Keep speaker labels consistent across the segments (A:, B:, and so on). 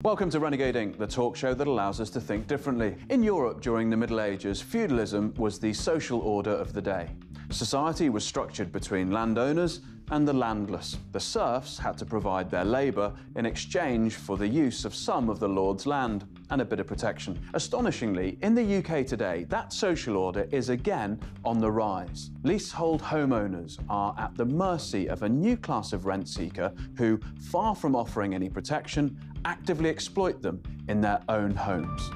A: Welcome to Renegade Inc., the talk show that allows us to think differently. In Europe during the Middle Ages, feudalism was the social order of the day. Society was structured between landowners and the landless. The serfs had to provide their labour in exchange for the use of some of the lord's land and a bit of protection. Astonishingly, in the UK today, that social order is again on the rise. Leasehold homeowners are at the mercy of a new class of rent seeker who, far from offering any protection, actively exploit them in their own homes.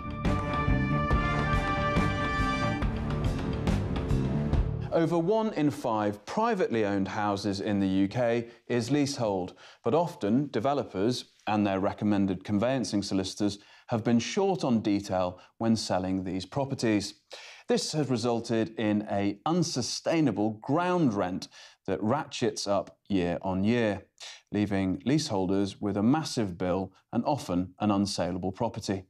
A: Over 1 in 5 privately owned houses in the UK is leasehold, but often developers and their recommended conveyancing solicitors have been short on detail when selling these properties. This has resulted in an unsustainable ground rent that ratchets up year on year, leaving leaseholders with a massive bill and often an unsaleable property.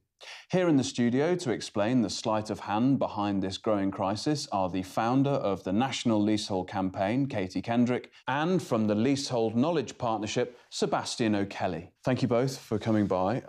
A: Here in the studio to explain the sleight of hand behind this growing crisis are the founder of the National Leasehold Campaign, Kendrick, and from the Leasehold Knowledge Partnership, Sebastian O'Kelly. Thank you both for coming by.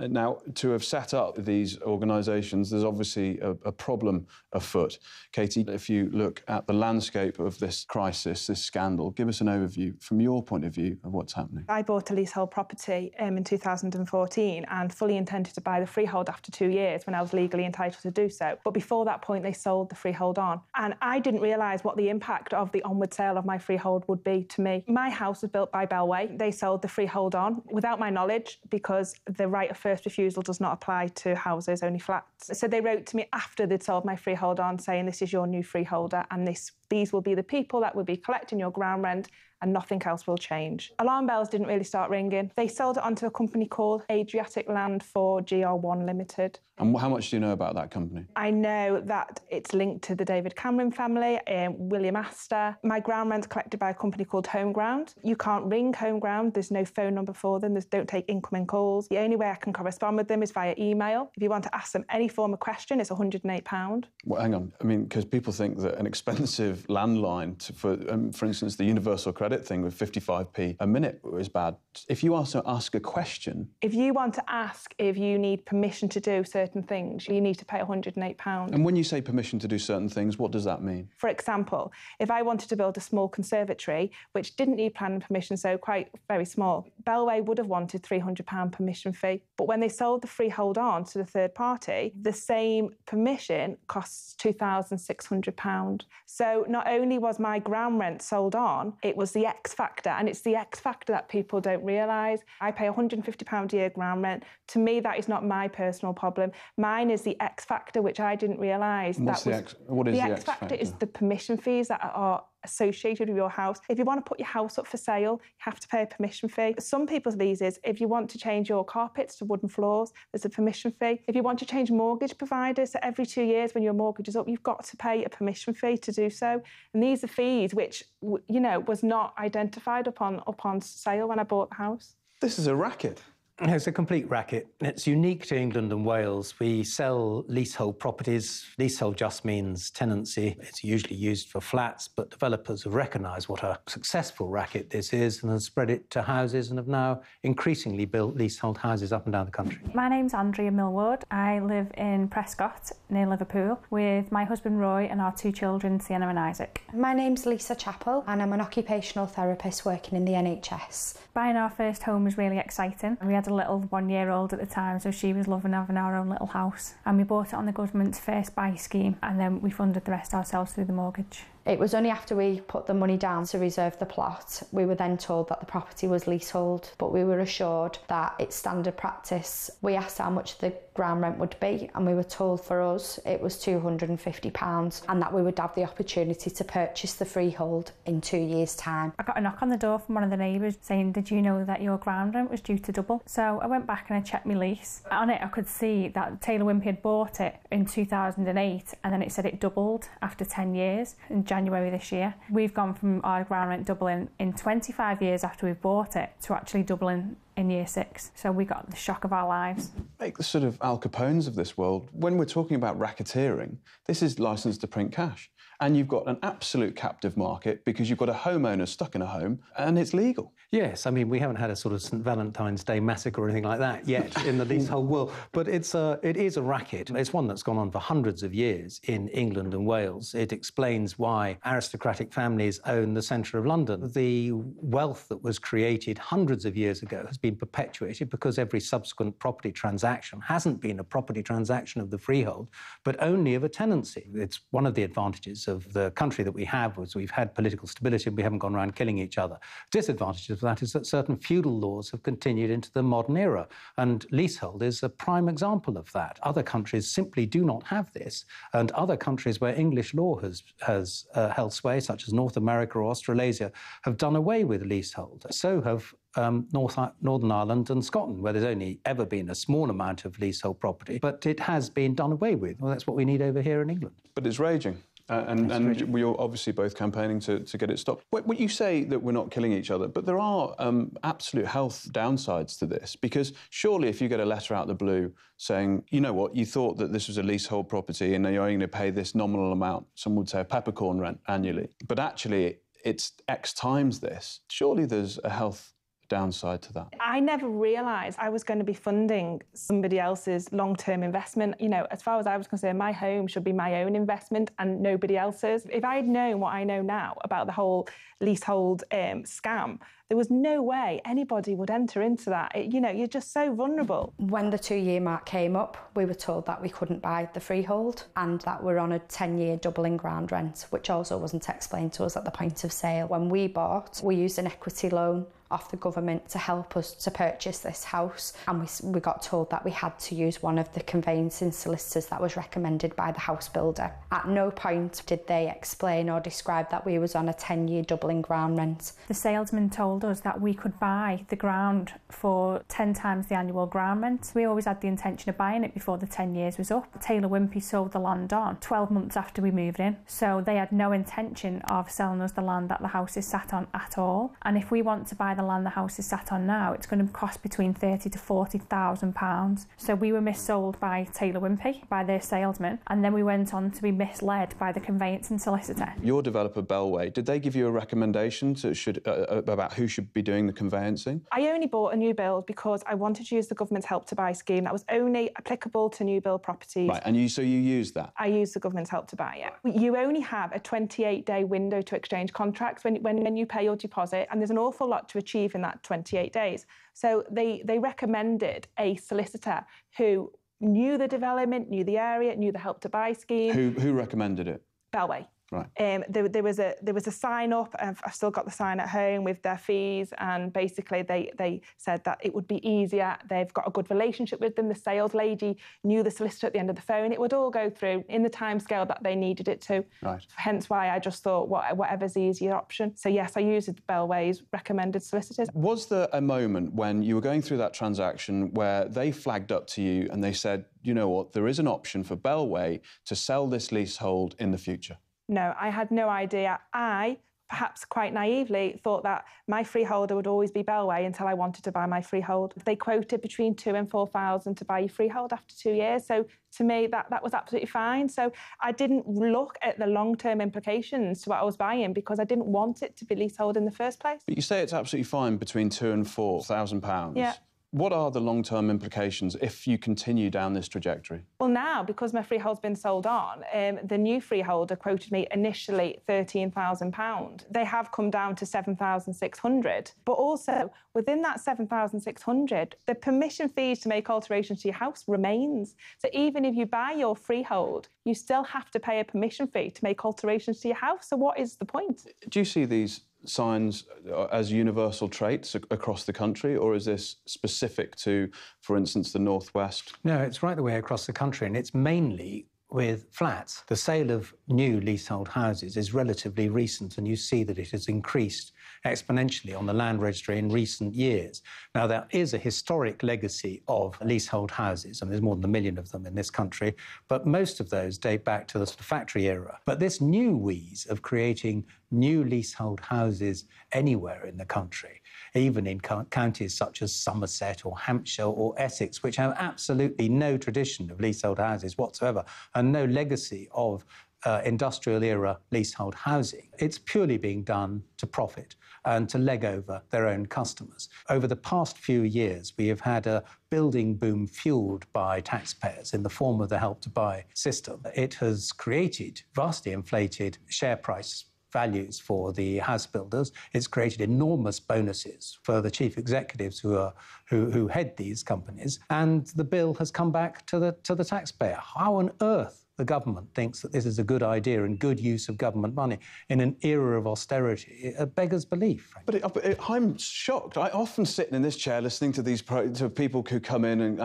A: Now, to have set up these organisations, there's obviously a problem afoot. Katie, if you look at the landscape of this crisis, this scandal, give us an overview from your point of view of what's happening.
B: I bought a leasehold property in 2014 and fully intended to buy the freehold after 2 years when I was legally entitled to do so. But before that point, they sold the freehold on. And I didn't realise what the impact of the onward sale of my freehold would be to me. My house was built by Bellway. They sold the freehold on without my knowledge because the right of first refusal does not apply to houses, only flats. So they wrote to me after they'd sold my freehold on saying, this is your new freeholder and these will be the people that will be collecting your ground rent and nothing else will change. Alarm bells didn't really start ringing. They sold it onto a company called Adriatic Land for GR1 Limited.
A: And how much do you know about that company?
B: I know that it's linked to the David Cameron family, William Astor. My ground rent's collected by a company called Homeground. You can't ring Homeground. There's no phone number for them. They don't take incoming calls. The only way I can correspond with them is via email. If you want to ask them any form of question, it's £108.
A: Well, hang on. I mean, because people think that an expensive landline, for instance, the universal credit thing with 55p a minute is bad. If you also ask a question...
B: If you want to ask if you need permission to do certain things, you need to pay £108.
A: And when you say permission to do certain things, what does that mean?
B: For example, if I wanted to build a small conservatory, which didn't need planning permission, so very small, Bellway would have wanted £300 permission fee. But when they sold the freehold on to the third party, the same permission costs £2,600. So not only was my ground rent sold on, it was the X factor, and it's the X factor that people don't realise. I pay £150 a year ground rent. To me, that is not my personal problem. Mine is the X factor, which I didn't realise.
A: What is the X factor?
B: Is the permission fees that are associated with your house. If you want to put your house up for sale, you have to pay a permission fee. Some people's leases, if you want to change your carpets to wooden floors, there's a permission fee. If you want to change mortgage providers, so every 2 years when your mortgage is up, you've got to pay a permission fee to do so. And these are fees which, you know, was not identified upon sale when I bought the house.
A: This is a racket.
C: It's a complete racket. It's unique to England and Wales. We sell leasehold properties. Leasehold just means tenancy. It's usually used for flats, but developers have recognised what a successful racket this is and have spread it to houses and have now increasingly built leasehold houses up and down the country.
D: My name's Andrea Millward. I live in Prescott, near Liverpool, with my husband Roy and our 2 children, Sienna and Isaac.
E: My name's Lisa Chappell and I'm an occupational therapist working in the NHS.
D: Buying our first home was really exciting. We had a little 1-year-old at the time, so she was loving having our own little house. And we bought it on the government's first buy scheme, and then we funded the rest ourselves through the mortgage.
E: It was only after we put the money down to reserve the plot, we were then told that the property was leasehold, but we were assured that it's standard practice. We asked how much the ground rent would be, and we were told for us it was £250, and that we would have the opportunity to purchase the freehold in 2 years' time.
D: I got a knock on the door from one of the neighbours saying, did you know that your ground rent was due to double? So I went back and I checked my lease. On it I could see that Taylor Wimpey had bought it in 2008, and then it said it doubled after 10 years in January this year. We've gone from our ground rent doubling in 25 years after we bought it to actually doubling in year 6. So we got the shock of our lives.
A: Like the sort of Al Capones of this world, when we're talking about racketeering, this is licensed to print cash. and you've got an absolute captive market because you've got a homeowner stuck in a home and it's legal.
C: Yes, I mean, we haven't had a sort of St Valentine's Day massacre or anything like that yet in the leasehold world, but it is a racket. It's one that's gone on for hundreds of years in England and Wales. It explains why aristocratic families own the centre of London. The wealth that was created hundreds of years ago has been perpetuated because every subsequent property transaction hasn't been a property transaction of the freehold, but only of a tenancy. It's one of the advantages of the country that we have was we've had political stability and we haven't gone around killing each other. Disadvantages of that is that certain feudal laws have continued into the modern era, and leasehold is a prime example of that. Other countries simply do not have this, and other countries where English law has held sway, such as North America or Australasia, have done away with leasehold. So have Northern Ireland and Scotland, where there's only ever been a small amount of leasehold property, but it has been done away with. Well, that's what we need over here in England.
A: But it's raging. And we're obviously both campaigning to get it stopped. What you say that we're not killing each other, but there are absolute health downsides to this, because surely if you get a letter out of the blue saying, you know what, you thought that this was a leasehold property and you're only going to pay this nominal amount, some would say a peppercorn rent annually, but actually it's X times this, surely there's a health downside to that.
B: I never realised I was going to be funding somebody else's long-term investment. You know, as far as I was concerned, my home should be my own investment and nobody else's. If I had known what I know now about the whole leasehold scam, there was no way anybody would enter into that. You know, you're just so vulnerable.
E: When the 2-year mark came up, we were told that we couldn't buy the freehold and that we're on a 10-year doubling ground rent, which also wasn't explained to us at the point of sale. When we bought, we used an equity loan off the government to help us to purchase this house, and we got told that we had to use one of the conveyancing solicitors that was recommended by the house builder. At no point did they explain or describe that we was on a 10-year doubling ground rent.
D: The salesman told us that we could buy the ground for 10 times the annual ground rent. We always had the intention of buying it before the 10 years was up. Taylor Wimpey sold the land on 12 months after we moved in, so they had no intention of selling us the land that the house is sat on at all. And if we want to buy the land the house is sat on now, it's going to cost between £30,000 to £40,000. So we were missold by Taylor Wimpey, by their salesman, and then we went on to be misled by the conveyancing solicitor.
A: Your developer, Bellway, did they give you a recommendation about who should be doing the conveyancing? I
B: only bought a new build because I wanted to use the government's Help to Buy scheme. That was only applicable to new build properties.
A: Right, and so you used that?
B: I used the government's Help to Buy, yeah. You only have a 28-day window to exchange contracts when you pay your deposit, and there's an awful lot to achieve in that 28 days. So they recommended a solicitor who knew the development, knew the area, knew the Help to Buy scheme.
A: Who recommended it?
B: Bellway.
A: Right.
B: There was a sign up. I've still got the sign at home with their fees, and basically they said that it would be easier. They've got a good relationship with them. The sales lady knew the solicitor at the end of the phone. It would all go through in the timescale that they needed it to.
A: Right.
B: Hence why I just thought whatever's the easier option. So yes, I used Bellway's recommended solicitors. Was there a moment when you were going through that transaction where they flagged up to you and they said, you know what, there is an option for Bellway to sell this leasehold in the future? No, I had no idea. I, perhaps quite naively, thought that my freeholder would always be Bellway until I wanted to buy my freehold. They quoted between 2,000 and 4,000 to buy your freehold after 2 years. So to me, that was absolutely fine. So I didn't look at the long-term implications to what I was buying because I didn't want it to be leasehold in the first place. But you say it's absolutely fine between £2,000 and £4,000. Yeah. What are the long-term implications if you continue down this trajectory? Well, now, because my freehold's been sold on, the new freeholder quoted me initially £13,000. They have come down to £7,600. But also, within that £7,600, the permission fees to make alterations to your house remains. So even if you buy your freehold, you still have to pay a permission fee to make alterations to your house. So what is the point? Do you see these signs as universal traits across the country, or is this specific to, for instance, the Northwest? No, it's right the way across the country, and it's mainly with flats. The sale of new leasehold houses is relatively recent, and you see that it has increased exponentially on the land registry in recent years. Now, there is a historic legacy of leasehold houses, and there's more than 1 million of them in this country, but most of those date back to the sort of factory era. But this new wheeze of creating new leasehold houses anywhere in the country, even in counties such as Somerset or Hampshire or Essex, which have absolutely no tradition of leasehold houses whatsoever and no legacy of
C: industrial-era leasehold housing, it's purely being done to profit and to leg over their own customers. Over the past few years, we have had a building boom fuelled by taxpayers in the form of the Help to Buy system. It has created vastly inflated share price values for the house builders. It's created enormous bonuses for the chief executives who head these companies, and the bill has come back to the taxpayer. How on earth the government thinks that this is a good idea and good use of government money in an era of austerity, it beggars belief.
A: But I'm shocked. I often sit in this chair listening to these to people who come in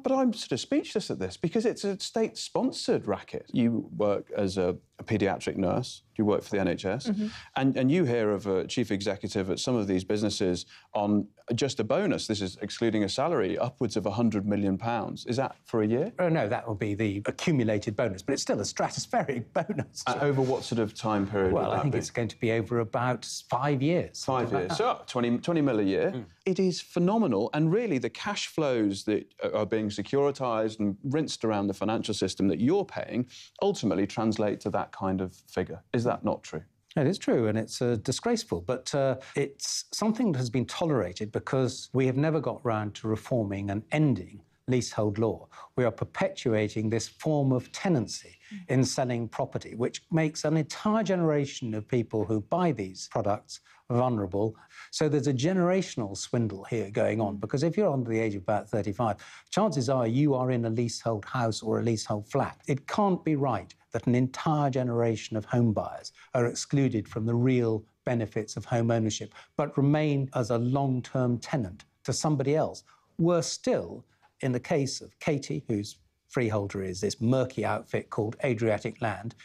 A: but I'm sort of speechless at this because it's a state-sponsored racket. You work as a paediatric nurse, you work for the NHS, and you hear of a chief executive at some of these businesses on just a bonus, this is excluding a salary, upwards of £100 million. Is that for a year?
C: No, that will be the accumulated bonus, but it's still a stratospheric bonus.
A: Over what sort of time period?
C: Well, I think it's going to be over about 5 years.
A: 5 years. So 20 mil a year. It is phenomenal, and really the cash flows that are being securitized and rinsed around the financial system that you're paying ultimately translate to that kind of figure. Is that not true?
C: It is true, and it's disgraceful, but it's something that has been tolerated because we have never got round to reforming and ending leasehold law. We are perpetuating this form of tenancy in selling property, which makes an entire generation of people who buy these products vulnerable. So there's a generational swindle here going on, because if you're under the age of about 35, chances are you are in a leasehold house or a leasehold flat. It can't be right that an entire generation of home buyers are excluded from the real benefits of home ownership, but remain as a long-term tenant to somebody else. Worse still, in the case of Katie, whose freeholder is this murky outfit called Adriatic Land,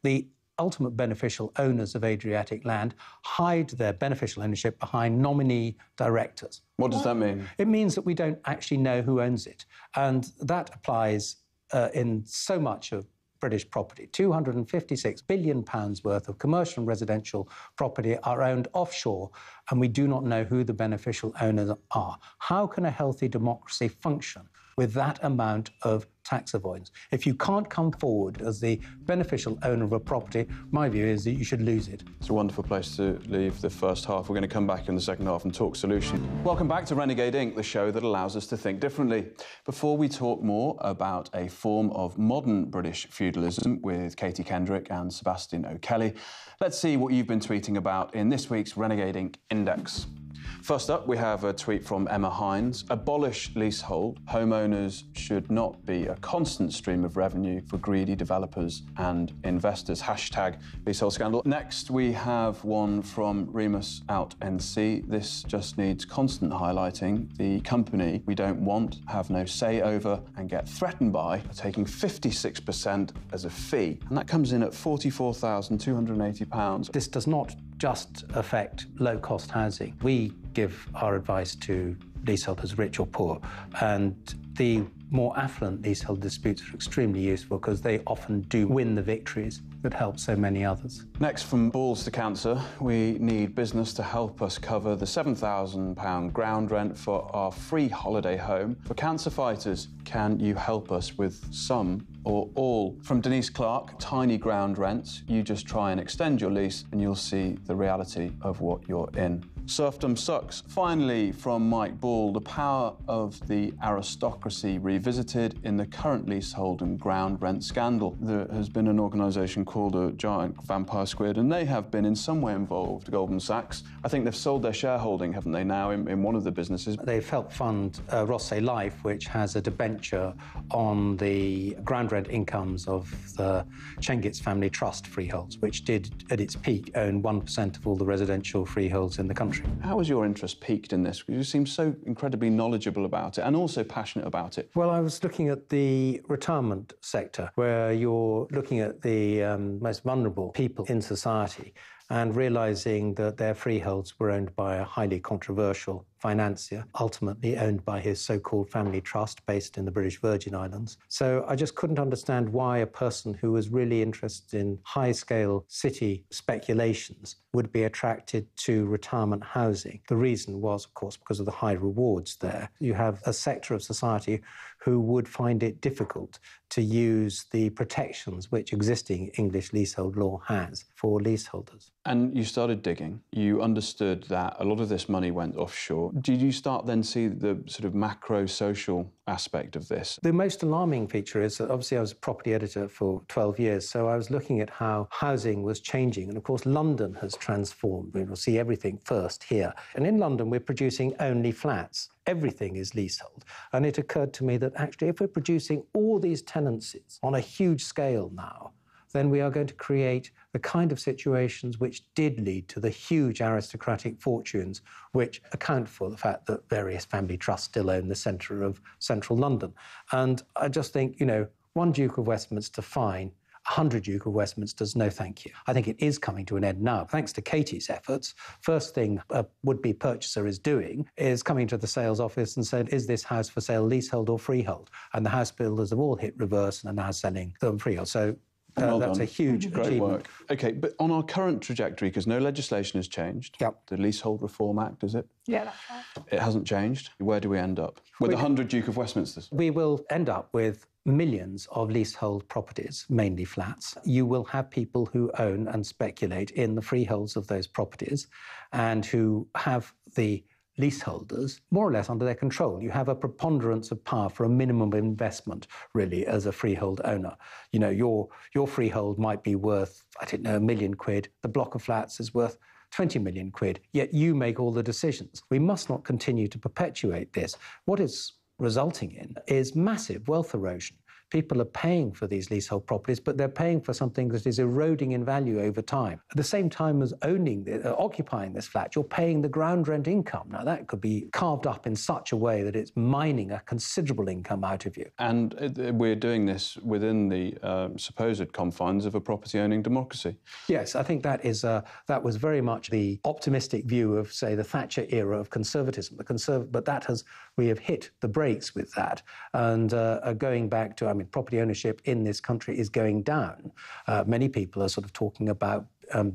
C: the ultimate beneficial owners of Adriatic Land hide their beneficial ownership behind nominee directors.
A: What does that mean?
C: It means that we don't actually know who owns it. And that applies in so much of British property. £256 billion worth of commercial and residential property are owned offshore, and we do not know who the beneficial owners are. How can a healthy democracy function with that amount of tax avoidance? If you can't come forward as the beneficial owner of a property, my view is that you should lose it.
A: It's a wonderful place to leave the first half. We're going to come back in the second half and talk solution. Welcome back to Renegade Inc., the show that allows us to think differently. Before we talk more about a form of modern British feudalism with Katie Kendrick and Sebastian O'Kelly, let's see what you've been tweeting about in this week's Renegade Inc. Index. First up, we have a tweet from Emma Hines. Abolish leasehold. Homeowners should not be a constant stream of revenue for greedy developers and investors. Hashtag leasehold scandal. Next, we have one from Remus out NC. This just needs constant highlighting. The company we don't want, have no say over, and get threatened by are taking 56% as a fee. And that comes in at £44,280.
C: This does not just affect low-cost housing. We give our advice to leaseholders, rich or poor, and the more affluent leasehold disputes are extremely useful because they often do win the victories that help so many others.
A: Next, from balls to cancer, we need business to help us cover the £7,000 ground rent for our free holiday home. For cancer fighters, can you help us with some or all? From Denise Clark, tiny ground rents. You just try and extend your lease and you'll see the reality of what you're in. Serfdom sucks. Finally, from Mike Ball, the power of the aristocracy revisited in the current leasehold and ground rent scandal. There has been an organisation called a giant vampire squid, and they have been in some way involved, Goldman Sachs. I think they've sold their shareholding, haven't they, now, in one of the businesses?
C: They've helped fund Rosse Life, which has a debenture on the ground rent incomes of the Chengitz Family Trust freeholds, which did, at its peak, own 1% of all the residential freeholds in the country.
A: How was your interest piqued in this? You seem so incredibly knowledgeable about it and also passionate about it.
C: Well, I was looking at the retirement sector, where you're looking at the most vulnerable people in society and realising that their freeholds were owned by a highly controversial financier, ultimately owned by his so-called family trust based in the British Virgin Islands. So I just couldn't understand why a person who was really interested in high-scale city speculations would be attracted to retirement housing. The reason was, of course, because of the high rewards there. You have a sector of society who would find it difficult to use the protections which existing English leasehold law has for leaseholders.
A: And you started digging. You understood that a lot of this money went offshore. Did you start then see the sort of macro-social aspect of this?
C: The most alarming feature is that obviously I was a property editor for 12 years, so I was looking at how housing was changing. And of course, London has transformed. We will see everything first here. And in London, we're producing only flats. Everything is leasehold. And it occurred to me that actually, if we're producing all these tenancies on a huge scale now, then we are going to create the kind of situations which did lead to the huge aristocratic fortunes which account for the fact that various family trusts still own the centre of central London. And I just think, one Duke of Westminster fine, 100 Duke of Westminsters, no thank you. I think it is coming to an end now. Thanks to Katie's efforts, first thing a would-be purchaser is doing is coming to the sales office and saying, is this house for sale leasehold or freehold? And the house builders have all hit reverse and are now selling them freehold. So that's a huge
A: Great
C: achievement.
A: work. OK, but on our current trajectory, because no legislation has changed, the Leasehold Reform Act, is it?
B: Yeah, that's right.
A: It hasn't changed. Where do we end up? With 100 Duke of Westminsters?
C: We will end up with millions of leasehold properties, mainly flats. You will have people who own and speculate in the freeholds of those properties and who have the leaseholders more or less under their control. You have a preponderance of power for a minimum investment, really, as a freehold owner. Your freehold might be worth, £1 million. The block of flats is worth 20 million quid, yet you make all the decisions. We must not continue to perpetuate this. What it's resulting in is massive wealth erosion. People are paying for these leasehold properties, but they're paying for something that is eroding in value over time. At the same time as occupying this flat, you're paying the ground rent income. Now, that could be carved up in such a way that it's mining a considerable income out of you.
A: And we're doing this within the supposed confines of a property-owning democracy.
C: Yes, I think that was very much the optimistic view of, say, the Thatcher era of conservatism. But we have hit the brakes with that. And going back to, property ownership in this country is going down. Many people are sort of talking about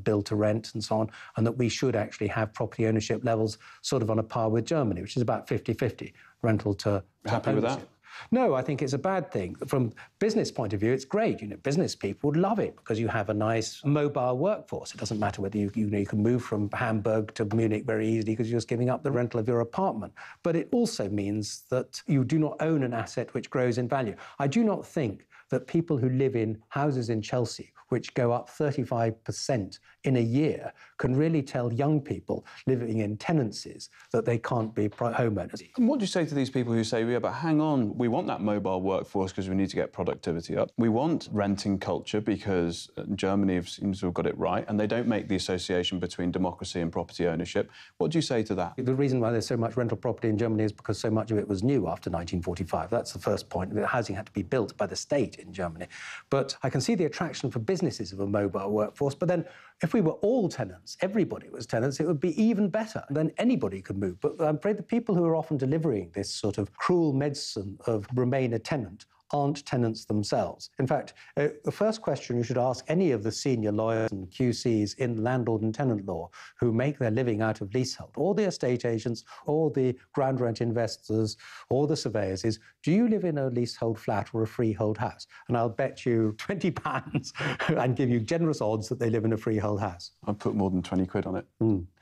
C: build to rent and so on, and that we should actually have property ownership levels sort of on a par with Germany, which is about 50-50 rental to
A: Happy
C: ownership.
A: with that?
C: No, I think it's a bad thing. From business point of view, it's great. Business people would love it because you have a nice mobile workforce. It doesn't matter whether you can move from Hamburg to Munich very easily because you're just giving up the rental of your apartment. But it also means that you do not own an asset which grows in value. I do not think that people who live in houses in Chelsea, which go up 35% in a year, can really tell young people living in tenancies that they can't be homeowners.
A: And what do you say to these people who say, yeah, but hang on, we want that mobile workforce because we need to get productivity up. We want renting culture because Germany seems to have got it right, and they don't make the association between democracy and property ownership. What do you say to that?
C: The reason why there's so much rental property in Germany is because so much of it was new after 1945. That's the first point. The housing had to be built by the state in Germany. But I can see the attraction for businesses of a mobile workforce. But then if we were all tenants, everybody was tenants, it would be even better. Then anybody could move. But I'm afraid the people who are often delivering this sort of cruel medicine of remain a tenant aren't tenants themselves. In fact, the first question you should ask any of the senior lawyers and QCs in landlord and tenant law who make their living out of leasehold, or the estate agents, or the ground rent investors, or the surveyors is, do you live in a leasehold flat or a freehold house? And I'll bet you £20 and give you generous odds that they live in a freehold house.
A: I'd put more than 20 quid on it.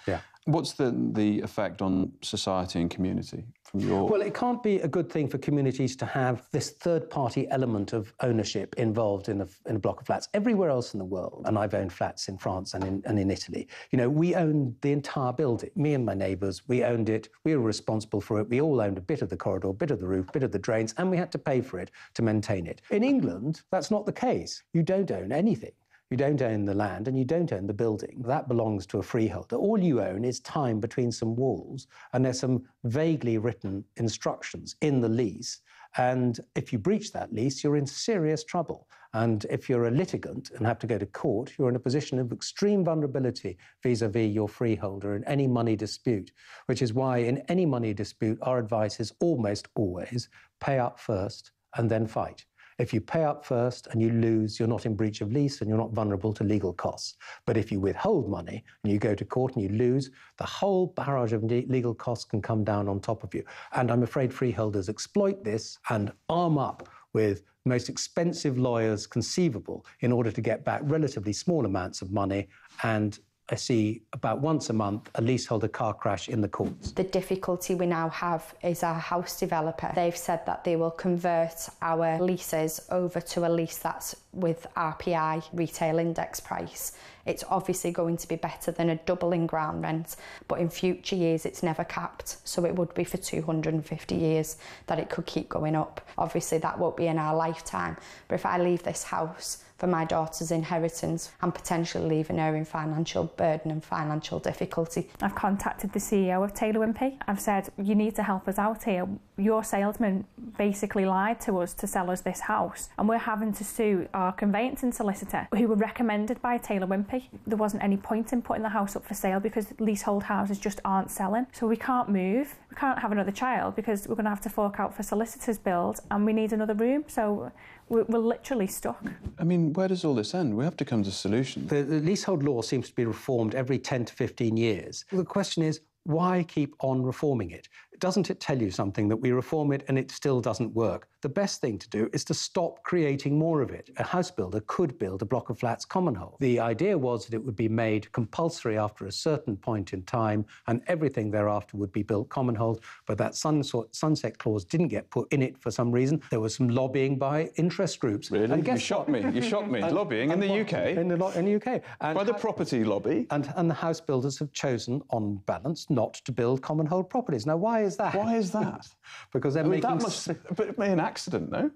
C: Yeah.
A: What's the effect on society and community from your...
C: Well, it can't be a good thing for communities to have this third-party element of ownership involved in a block of flats. Everywhere else in the world, and I've owned flats in France and in Italy, we owned the entire building. Me and my neighbours, we owned it. We were responsible for it. We all owned a bit of the corridor, a bit of the roof, a bit of the drains, and we had to pay for it to maintain it. In England, that's not the case. You don't own anything. You don't own the land and you don't own the building. That belongs to a freeholder. All you own is time between some walls, and there's some vaguely written instructions in the lease. And if you breach that lease, you're in serious trouble. And if you're a litigant and have to go to court, you're in a position of extreme vulnerability vis-à-vis your freeholder in any money dispute, which is why in any money dispute, our advice is almost always pay up first and then fight. If you pay up first and you lose, you're not in breach of lease and you're not vulnerable to legal costs. But if you withhold money and you go to court and you lose, the whole barrage of legal costs can come down on top of you. And I'm afraid freeholders exploit this and arm up with most expensive lawyers conceivable in order to get back relatively small amounts of money. And I see about once a month a leaseholder car crash in the courts.
E: The difficulty we now have is our house developer. They've said that they will convert our leases over to a lease that's with RPI, retail index price. It's obviously going to be better than a double in ground rent, but in future years it's never capped, so it would be for 250 years that it could keep going up. Obviously that won't be in our lifetime, but if I leave this house for my daughter's inheritance, I'm potentially leaving her in financial burden and financial difficulty.
D: I've contacted the CEO of Taylor Wimpey. I've said, you need to help us out here. Your salesman basically lied to us to sell us this house, and we're having to sue our conveyancing solicitor, who were recommended by Taylor Wimpey. There wasn't any point in putting the house up for sale because leasehold houses just aren't selling. So we can't move, we can't have another child because we're going to have to fork out for solicitors' bills, and we need another room. So we're literally stuck.
A: I mean, where does all this end? We have to come to solutions.
C: The leasehold law seems to be reformed every 10 to 15 years. The question is, why keep on reforming it? Doesn't it tell you something that we reform it and it still doesn't work? The best thing to do is to stop creating more of it. A house builder could build a block of flats common hold. The idea was that it would be made compulsory after a certain point in time and everything thereafter would be built common hold, but that sunset clause didn't get put in it for some reason. There was some lobbying by interest groups.
A: Really?
C: And
A: You shocked me. You shocked me. Lobbying in the UK?
C: In the UK. And
A: by the property lobby?
C: And the house builders have chosen, on balance, not to build common hold properties. Now, why is that?
A: Why is that?
C: Because they're making...
A: That must be an accident, no?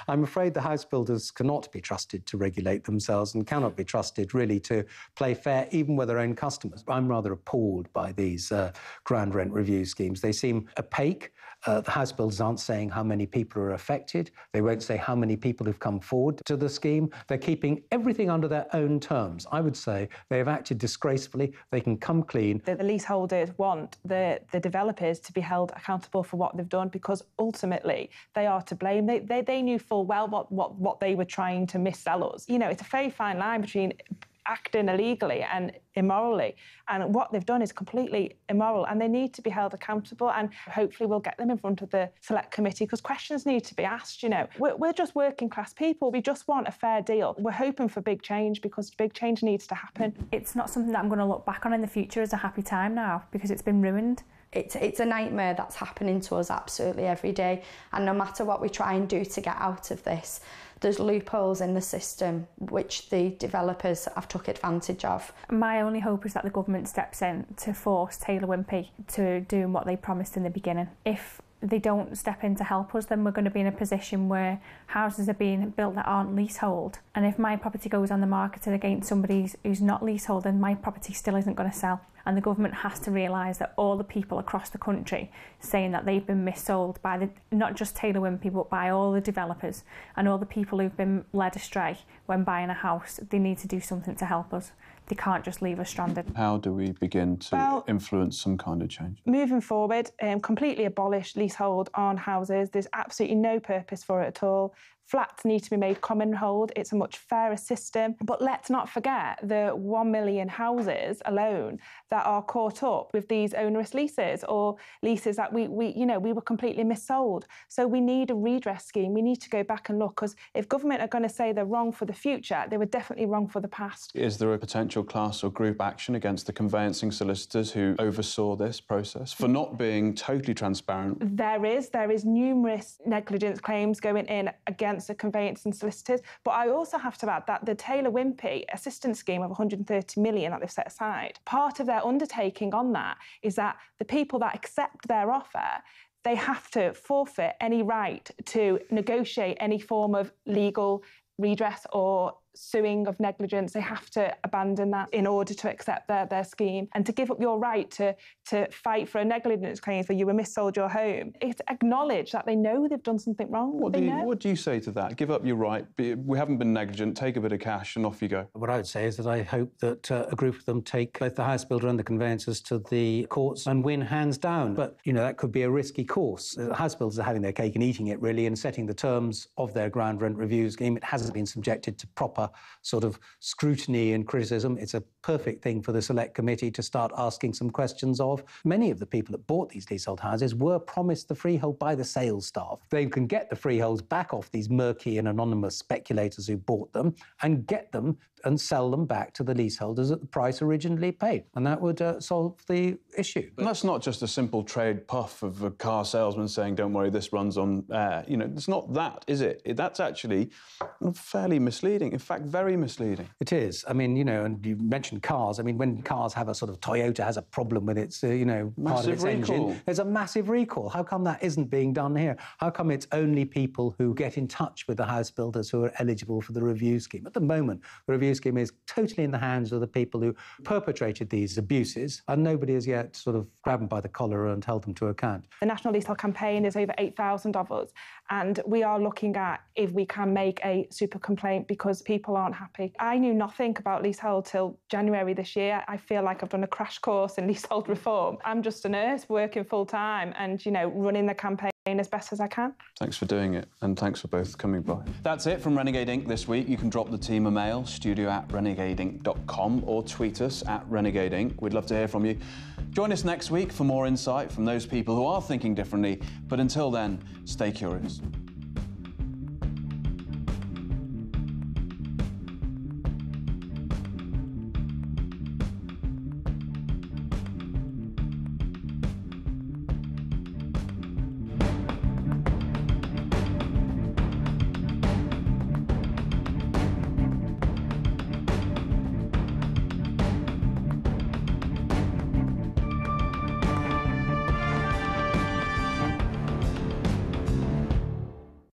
C: I'm afraid the house builders cannot be trusted to regulate themselves and cannot be trusted really to play fair even with their own customers. I'm rather appalled by these ground rent review schemes. They seem opaque. The house builders aren't saying how many people are affected. They won't say how many people have come forward to the scheme. They're keeping everything under their own terms. I would say they have acted disgracefully. They can come clean.
B: The leaseholders want the developers to be held accountable for what they've done, because ultimately they are to blame. They knew full well what they were trying to missell us. You know, it's a very fine line between acting illegally and immorally, and what they've done is completely immoral, and they need to be held accountable, and hopefully we'll get them in front of the select committee, because questions need to be asked. You know, we're just working class people. We just want a fair deal. We're hoping for big change, because big change needs to happen.
D: It's not something that I'm going to look back on in the future as a happy time now, because it's been ruined.
E: It's a nightmare that's happening to us absolutely every day, and no matter what we try and do to get out of this, there's loopholes in the system which the developers have took advantage of.
D: My only hope is that the government steps in to force Taylor Wimpey to do what they promised in the beginning. If they don't step in to help us, then we're going to be in a position where houses are being built that aren't leasehold. And if my property goes on the market against somebody who's not leasehold, then my property still isn't going to sell. And the government has to realise that all the people across the country saying that they've been missold by not just Taylor Wimpey, but by all the developers and all the people who've been led astray when buying a house, they need to do something to help us. They can't just leave us stranded.
A: How do we begin to influence some kind of change?
B: Moving forward, completely abolish leasehold on houses. There's absolutely no purpose for it at all. Flats need to be made common hold. It's a much fairer system. But let's not forget the 1 million houses alone that are caught up with these onerous leases, or leases that we were completely missold. So we need a redress scheme. We need to go back and look, because if government are going to say they're wrong for the future, they were definitely wrong for the past.
A: Is there a potential class or group action against the conveyancing solicitors who oversaw this process for not being totally transparent?
B: There is numerous negligence claims going in against the conveyancing solicitors, but I also have to add that the Taylor Wimpey assistance scheme of 130 million that they've set aside, part of their undertaking on that is that the people that accept their offer, they have to forfeit any right to negotiate any form of legal redress or suing of negligence, they have to abandon that in order to accept their scheme. And to give up your right to fight for a negligence claim for you were missold your home, it's acknowledge that they know they've done something wrong.
A: What do you say to that? Give up your right, we haven't been negligent, take a bit of cash and off you go.
C: What I would say is that I hope that a group of them take both the house builder and the conveyancers to the courts and win hands down. But, that could be a risky course. The house builders are having their cake and eating it, really, and setting the terms of their ground rent review scheme. It hasn't been subjected to proper sort of scrutiny and criticism. It's a perfect thing for the Select Committee to start asking some questions of. Many of the people that bought these leasehold houses were promised the freehold by the sales staff. They can get the freeholds back off these murky and anonymous speculators who bought them and get them and sell them back to the leaseholders at the price originally paid. And that would solve the issue.
A: And that's not just a simple trade puff of a car salesman saying, don't worry, this runs on air. It's not that, is it? That's actually fairly misleading. In fact, very misleading.
C: It is. I mean, and you mentioned cars. I mean, when cars have a sort of Toyota has a problem with its, part of its engine, there's a massive recall. How come that isn't being done here? How come it's only people who get in touch with the house builders who are eligible for the review scheme? At the moment, the review scheme is totally in the hands of the people who perpetrated these abuses, and nobody has yet sort of grabbed them by the collar and held them to account.
B: The National Leasehold campaign is over 8,000 of us, and we are looking at if we can make a super complaint because people aren't happy. I knew nothing about leasehold till January this year. I feel like I've done a crash course in leasehold reform. I'm just a nurse working full-time and, running the campaign as best as I can.
A: Thanks for doing it, and thanks for both coming by. That's it from Renegade Inc. this week. You can drop the team a mail, studio@renegadeinc.com, or tweet us @Renegade Inc. We'd love to hear from you. Join us next week for more insight from those people who are thinking differently, but until then, stay curious.